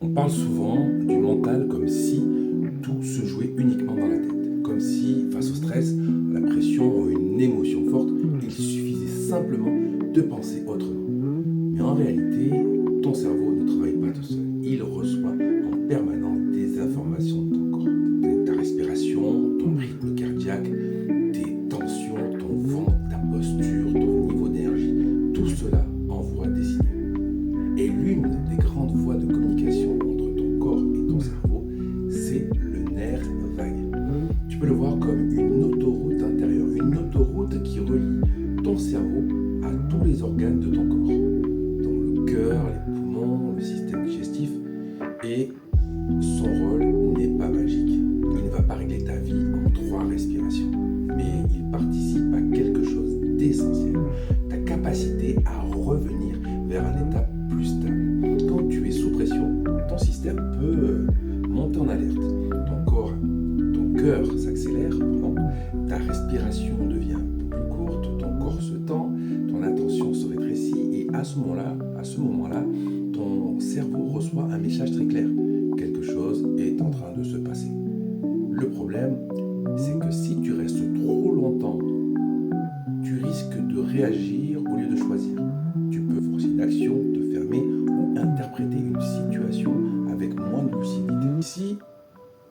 On parle souvent du mental comme si tout se jouait uniquement dans la tête. Comme si, face au stress, à la pression ou une émotion forte, il suffisait simplement de penser autrement. Mais en réalité, ton cerveau ne travaille pas tout seul. Il reçoit en permanence des informations de ton corps. Ta respiration, ton rythme cardiaque, tes tensions, ton ventre, ta posture, ton niveau d'énergie, tout cela envoie des signaux. Et l'une des grandes voies de communication entre ton corps et ton cerveau, c'est le nerf vague. Tu peux le voir comme une autoroute intérieure, une autoroute qui relie ton cerveau à tous les organes de ton corps, dont le cœur, les poumons, le système digestif. Et son rôle n'est pas magique. Il ne va pas régler ta vie en 3 respirations, mais il participe à quelque chose d'essentiel, ta capacité à revenir vers un état plus stable. Quand tu es sous pression, ton système peut monter en alerte. Ton cœur s'accélère, ta respiration devient un peu plus courte, ton corps se tend, ton attention se rétrécit et à ce moment-là, ton cerveau reçoit un message très clair. Quelque chose est en train de se passer. Le problème, c'est que si tu restes trop longtemps, tu risques de réagir au lieu de choisir. Tu peux forcer une action, te fermer ou interpréter une situation avec moins de lucidité. Ici,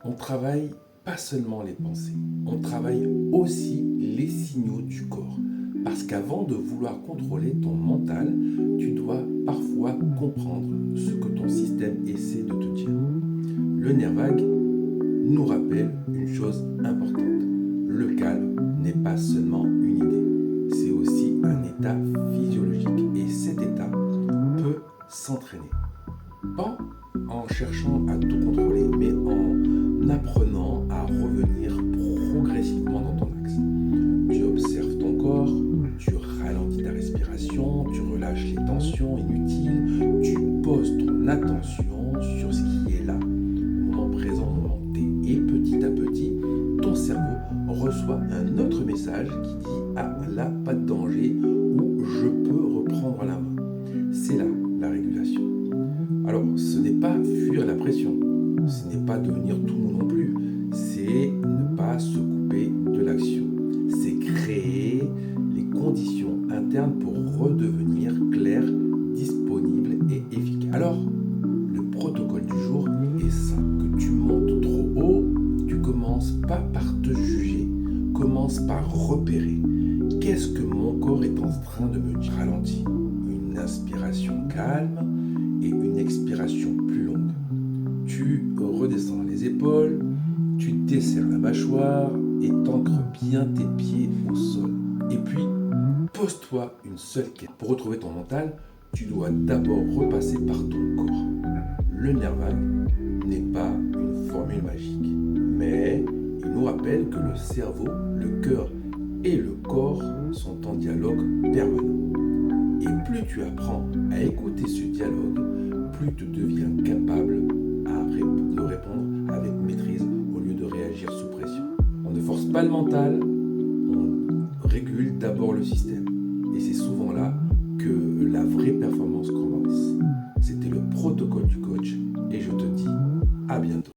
on travaille pas seulement les pensées, on travaille aussi les signaux du corps. Parce qu'avant de vouloir contrôler ton mental, tu dois parfois comprendre ce que ton système essaie de te dire. Le nerf vague nous rappelle une chose importante. Le calme n'est pas seulement une idée, c'est aussi un état physiologique. Et cet état peut s'entraîner. Pas en cherchant à tout contrôler, mais en apprenant à revenir progressivement dans ton axe. Tu observes ton corps, tu ralentis ta respiration, tu relâches les tensions inutiles, tu poses ton attention sur ce qui est là, au moment présent, au moment T. Et petit à petit, ton cerveau reçoit un autre message qui dit « Ah, là, pas de danger » ou « Je peux reprendre la main ». C'est là la régulation. Alors, ce n'est pas fuir la pression, ce n'est pas devenir tout mou non plus, c'est ne pas se couper de l'action. C'est créer les conditions internes pour redevenir clair, disponible et efficace. Alors, le protocole du jour est ça. Que tu montes trop haut, tu commences pas par te juger, commence par repérer. Qu'est-ce que mon corps est en train de me dire? Ralentis. Une inspiration calme et une expiration plus longue. Tu redescends les épaules, tu desserres la mâchoire et t'ancres bien tes pieds au sol. Et puis, pose-toi une seule question. Pour retrouver ton mental, tu dois d'abord repasser par ton corps. Le nerf vague n'est pas une formule magique, mais il nous rappelle que le cerveau, le cœur et le corps sont en dialogue permanent. Et plus tu apprends à écouter ce dialogue, plus tu deviens capable de répondre avec maîtrise au lieu de réagir sous pression. On ne force pas le mental, on régule d'abord le système. Et c'est souvent là que la vraie performance commence. C'était le protocole du coach et je te dis à bientôt.